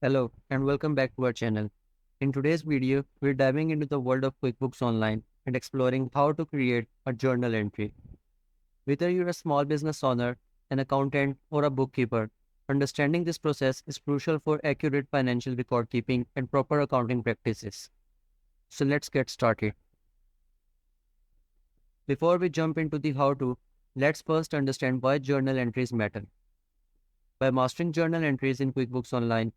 Hello and welcome back to our channel. In today's video, we're diving into the world of QuickBooks Online and exploring how to create a journal entry. Whether you're a small business owner, an accountant, or a bookkeeper, understanding this process is crucial for accurate financial record keeping and proper accounting practices. So let's get started. Before we jump into the how-to, let's first understand why journal entries matter. By mastering journal entries in QuickBooks Online,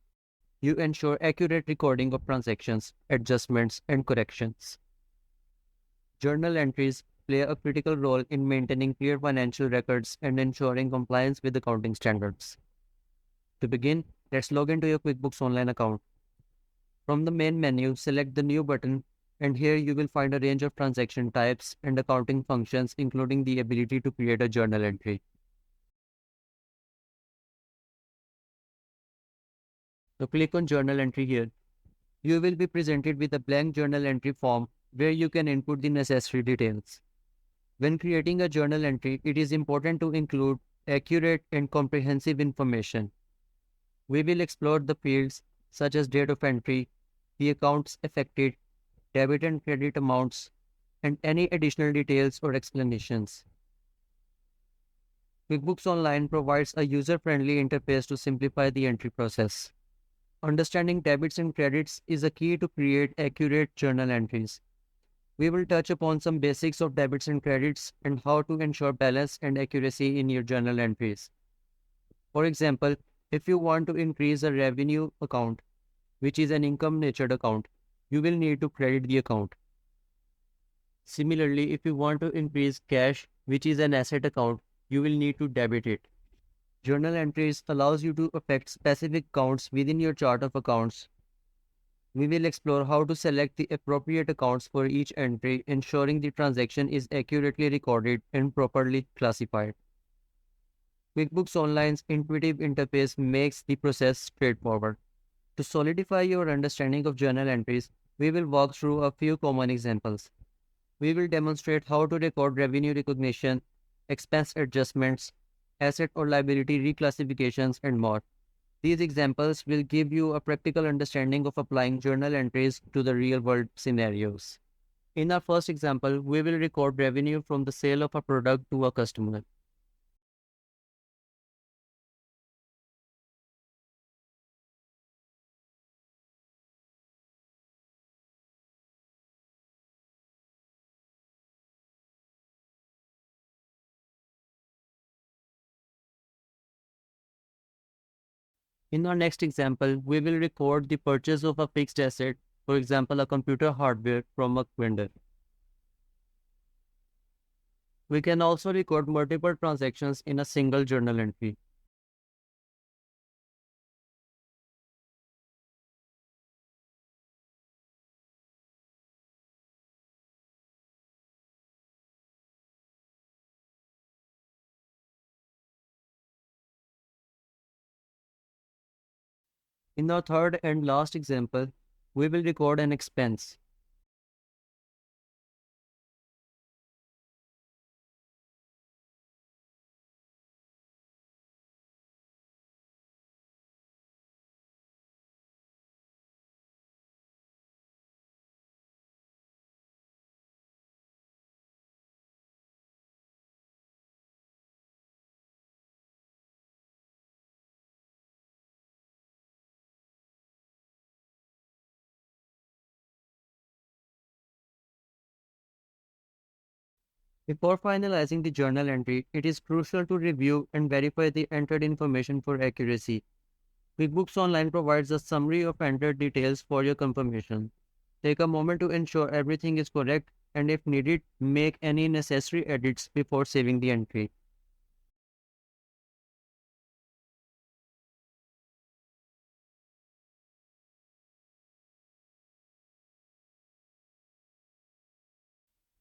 you ensure accurate recording of transactions, adjustments, and corrections. Journal entries play a critical role in maintaining clear financial records and ensuring compliance with accounting standards. To begin, let's log into your QuickBooks Online account. From the main menu, select the New button, and here you will find a range of transaction types and accounting functions, including the ability to create a journal entry. So click on Journal Entry here. You will be presented with a blank journal entry form where you can input the necessary details. When creating a journal entry, it is important to include accurate and comprehensive information. We will explore the fields such as date of entry, the accounts affected, debit and credit amounts, and any additional details or explanations. QuickBooks Online provides a user-friendly interface to simplify the entry process. Understanding debits and credits is a key to create accurate journal entries. We will touch upon some basics of debits and credits and how to ensure balance and accuracy in your journal entries. For example, if you want to increase a revenue account, which is an income-natured account, you will need to credit the account. Similarly, if you want to increase cash, which is an asset account, you will need to debit it. Journal entries allows you to affect specific accounts within your chart of accounts. We will explore how to select the appropriate accounts for each entry, ensuring the transaction is accurately recorded and properly classified. QuickBooks Online's intuitive interface makes the process straightforward. To solidify your understanding of journal entries, we will walk through a few common examples. We will demonstrate how to record revenue recognition, expense adjustments, asset or liability reclassifications, and more. These examples will give you a practical understanding of applying journal entries to the real-world scenarios. In our first example, we will record revenue from the sale of a product to a customer. In our next example, we will record the purchase of a fixed asset, for example, a computer hardware from a vendor. We can also record multiple transactions in a single journal entry. In our third and last example, we will record an expense. Before finalizing the journal entry, it is crucial to review and verify the entered information for accuracy. QuickBooks Online provides a summary of entered details for your confirmation. Take a moment to ensure everything is correct and, if needed, make any necessary edits before saving the entry.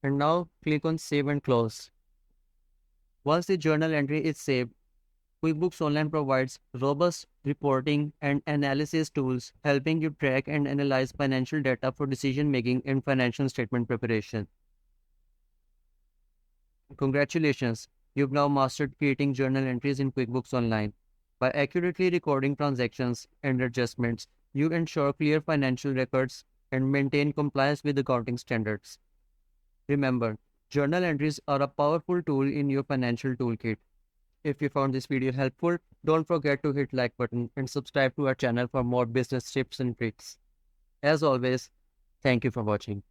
And now click on Save and Close. Once the journal entry is saved, QuickBooks Online provides robust reporting and analysis tools, helping you track and analyze financial data for decision-making and financial statement preparation. Congratulations! You've now mastered creating journal entries in QuickBooks Online. By accurately recording transactions and adjustments, You ensure clear financial records and maintain compliance with accounting standards. Remember, journal entries are a powerful tool in your financial toolkit. If you found this video helpful, don't forget to hit like button and subscribe to our channel for more business tips and tricks. As always, thank you for watching.